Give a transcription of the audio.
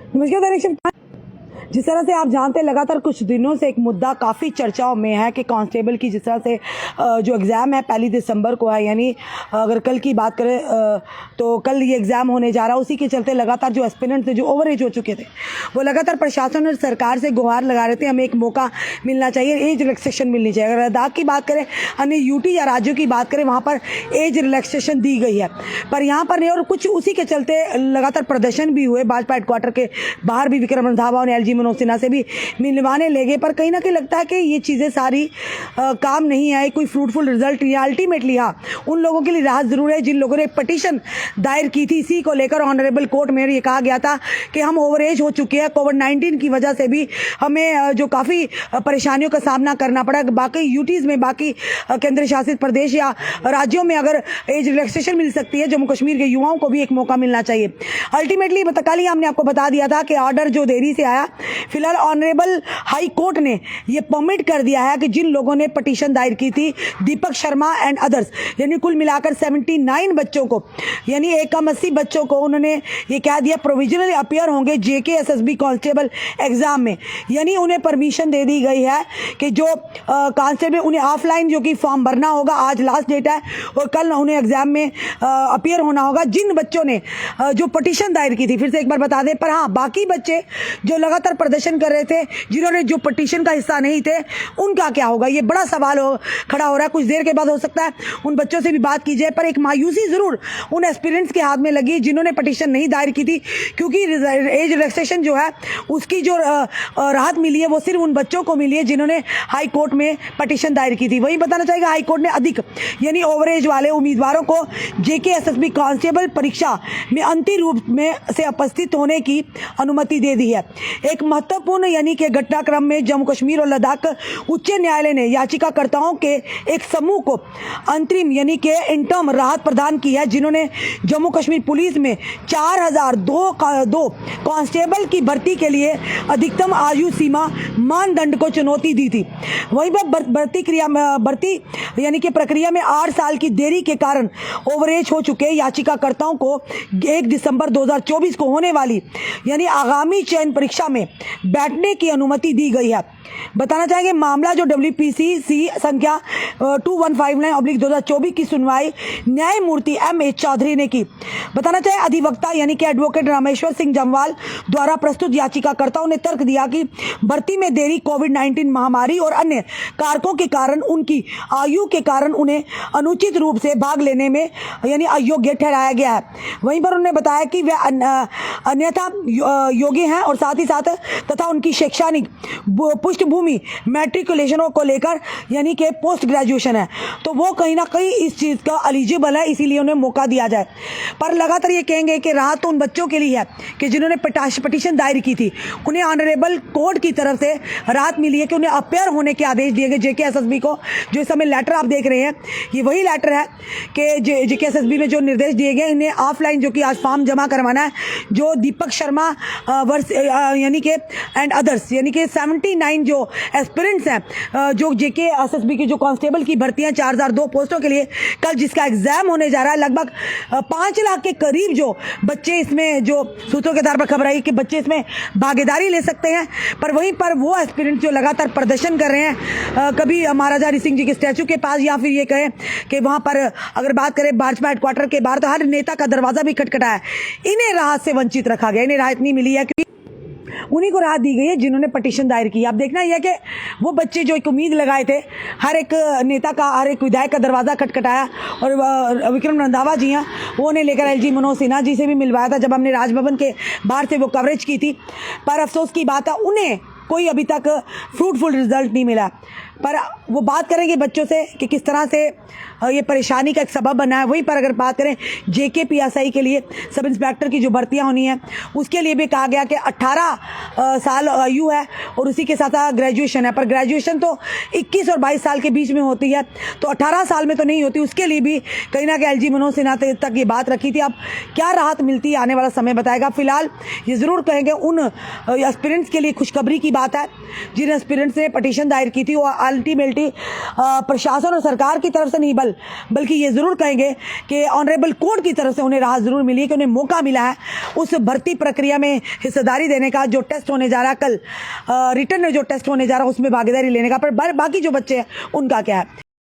नमस्कार डायरेक्शन। जिस तरह से आप जानते हैं लगातार कुछ दिनों से एक मुद्दा काफ़ी चर्चाओं में है कि कांस्टेबल की जिस तरह से जो एग्ज़ाम है 1 दिसंबर को है, यानी अगर कल की बात करें तो कल ये एग्ज़ाम होने जा रहा है। उसी के चलते लगातार जो एस्पिरेंट्स थे जो ओवर एज हो चुके थे वो लगातार प्रशासन और सरकार से गुहार लगा रहे थे, हमें एक मौका मिलना चाहिए, एज रिलैक्सेशन मिलनी चाहिए। अगर लद्दाख की बात करें, अन्य यूटी या राज्यों की बात करें, वहाँ पर एज रिलैक्सेशन दी गई है, पर यहाँ पर नहीं। और कुछ उसी के चलते लगातार प्रदर्शन भी हुए, भाजपा हेडक्वार्टर के बाहर भी विक्रम रंधावा और एलजी मनोज सिन्हा से भी मिलवाने लगे, पर कहीं ना कहीं लगता है कि ये चीज़ें सारी काम नहीं आए, कोई फ्रूटफुल रिजल्ट नहीं। अल्टीमेटली हाँ, उन लोगों के लिए राहत जरूर है जिन लोगों ने पटिशन दायर की थी। इसी को लेकर ऑनरेबल कोर्ट में ये कहा गया था कि हम ओवर एज हो चुके हैं, कोविड-19 की वजह से भी हमें जो काफ़ी परेशानियों का सामना करना पड़ा। बाकी यूटीज़ में, बाकी केंद्र शासित प्रदेश या राज्यों में अगर एज रिलैक्सेशन मिल सकती है, जम्मू कश्मीर के युवाओं को भी एक मौका मिलना चाहिए। अल्टीमेटली कल ही हमने आपको बता दिया था कि ऑर्डर जो देरी से आया, फिलहाल ऑनरेबल हाई कोर्ट ने ये परमिट कर दिया है कि जिन लोगों ने पटिशन दायर की थी, दीपक शर्मा एंड अदर्स, यानी कुल मिलाकर 79 बच्चों को, यानी 180 बच्चों को उन्होंने ये कह दिया प्रोविजनली अपीयर होंगे जेकेएसएसबी कांस्टेबल एग्जाम में। यानी उन्हें परमिशन दे दी गई है कि जो कांस्टेबल उन्हें ऑफलाइन जो कि फॉर्म भरना होगा, आज लास्ट डेट है, और कल उन्हें एग्जाम में अपीयर होना होगा जिन बच्चों ने जो पटिशन दायर की थी। फिर से एक बार बता दें, पर हाँ, बाकी बच्चे जो लगातार प्रदर्शन कर रहे थे, जिन्होंने जो पटिशन का हिस्सा नहीं थे, उनका क्या होगा, ये बड़ा सवाल खड़ा हो रहा है। कुछ देर के बाद हो सकता है उन बच्चों से भी बात की जाए, पर एक मायूसी जरूर उन एस्पिरेंट्स के हाथ में लगी जिन्होंने पटिशन नहीं दायर की थी, क्योंकि एज रिलैक्सेशन जो है उसकी जो राहत मिली है वो सिर्फ उन बच्चों को मिली है जिन्होंने हाई कोर्ट में पटिशन दायर की थी। वही बताना चाहेगा, हाई कोर्ट ने अधिक यानी ओवरेज वाले उम्मीदवारों को जेकेएसएसबी कांस्टेबल परीक्षा में अंतिम रूप में से उपस्थित होने की अनुमति दे दी है। एक महत्वपूर्ण यानी कि घटनाक्रम में जम्मू कश्मीर और लद्दाख उच्च न्यायालय ने याचिकाकर्ताओं के एक समूह को अंतरिम यानी कि इंटर्म राहत प्रदान की है, जिन्होंने जम्मू कश्मीर पुलिस में 4002 कांस्टेबल की भर्ती के लिए अधिकतम आयु सीमा मानदंड को चुनौती दी थी। वहीं पर भर्ती यानी कि प्रक्रिया में 8 साल की देरी के कारण ओवरेज हो चुके याचिकाकर्ताओं को 1 दिसंबर 2024 को होने वाली यानी आगामी चयन परीक्षा में बैठने की अनुमति दी गई है। बताना चाहेंगे, मामला जो WPCC संख्या 2159/2024 की सुनवाई न्यायमूर्ति M.A. चौधरी ने की। बताना चाहे, अधिवक्ता यानी कि एडवोकेट रामेश्वर सिंह जमवाल द्वारा प्रस्तुत याचिकाकर्ताओं ने तर्क दिया कि भर्ती में देरी कोविड-19 महामारी और अन्य कारकों के कारण उनकी आयु के कारण उन्हें अनुचित रूप से भाग लेने में यानी अयोग्य ठहराया गया है। वहीं पर उन्होंने बताया कि वे अन्यथा योग्य हैं और साथ ही साथ तथा उनकी शैक्षणिक पृष्ठभूमि मैट्रिकुलेशनों को लेकर यानी कि पोस्ट ग्रेजुएशन है, तो वो कहीं ना कहीं इस चीज़ का एलिजिबल है, इसीलिए उन्हें मौका दिया जाए। पर लगातार ये कहेंगे कि राहत तो उन बच्चों के लिए है कि जिन्होंने पटिशन दायर की थी, उन्हें ऑनरेबल कोर्ट की तरफ से राहत मिली है कि उन्हें अपेयर होने के आदेश दिए गए जेकेएसएसबी को। जो इस समय लेटर आप देख रहे हैं, ये वही लेटर है कि जेकेएसएसबी में जो निर्देश दिए गए, इन्हें ऑफलाइन जो कि आज फॉर्म जमा करवाना है, जो दीपक शर्मा यानी कि एंड अदर्स यानी कि 79 जो एस्पिरेंट्स हैं जो जेकेएसएसबी की जो कांस्टेबल की भर्तियां 4002 पोस्टों के लिए कल जिसका एग्जाम होने जा रहा है, लगभग 5 लाख के करीब जो बच्चे इसमें, जो सूत्रों के आधार पर खबर आई कि बच्चे इसमें भागीदारी ले सकते हैं। पर वहीं पर वो एस्पिरेंट्स जो लगातार प्रदर्शन कर रहे हैं, कभी महाराजा हरि सिंह जी के स्टैचू के पास, या फिर ये कहें कि वहां पर अगर बात करें भाजपा हेडक्वार्टर के बाहर, तो हर नेता का दरवाजा भी खटखटाया, इन्हें राहत से वंचित रखा गया। इन्हें राहत नहीं मिली है क्योंकि उन्हीं को राहत दी गई है जिन्होंने पटिशन दायर की। आप देखना यह कि वो बच्चे जो एक उम्मीद लगाए थे, हर एक नेता का, हर एक विधायक का दरवाज़ा खटखटाया, और विक्रम रंधावा जी हैं, वो उन्हें लेकर एलजी मनोज सिन्हा जी से भी मिलवाया था जब हमने राजभवन के बाहर से वो कवरेज की थी। पर अफसोस की बात है, उन्हें कोई अभी तक फ्रूटफुल रिजल्ट नहीं मिला। पर वो बात करेंगे बच्चों से कि किस तरह से ये परेशानी का एक सबब बना है। वहीं पर अगर बात करें JKPSI के लिए सब इंस्पेक्टर की जो भर्तियां होनी है, उसके लिए भी कहा गया कि 18 साल आयु है और उसी के साथ ग्रेजुएशन है। पर ग्रेजुएशन तो 21 और 22 साल के बीच में होती है, तो 18 साल में तो नहीं होती। उसके लिए भी कहीं ना कहीं एलजी मनोज सिन्हा तक ये बात रखी थी। अब क्या राहत मिलती है आने वाला समय बताएगा। फिलहाल ये ज़रूर कहेंगे, उन एस्पिरेंट्स के लिए खुशखबरी की बात है जिन एस्पिरेंट्स ने पटिशन दायर की थी वो अल्टीमेटली प्रशासन और सरकार की तरफ से नहीं बल्कि ये ज़रूर कहेंगे कि ऑनरेबल कोर्ट की तरफ से उन्हें राहत ज़रूर मिली है कि उन्हें मौका मिला है उस भर्ती प्रक्रिया में हिस्सेदारी देने का। जो टेस्ट होने जा रहा है कल, रिटर्न में जो टेस्ट होने जा रहा है उसमें भागीदारी लेने का। पर बाकी जो बच्चे हैं उनका क्या है?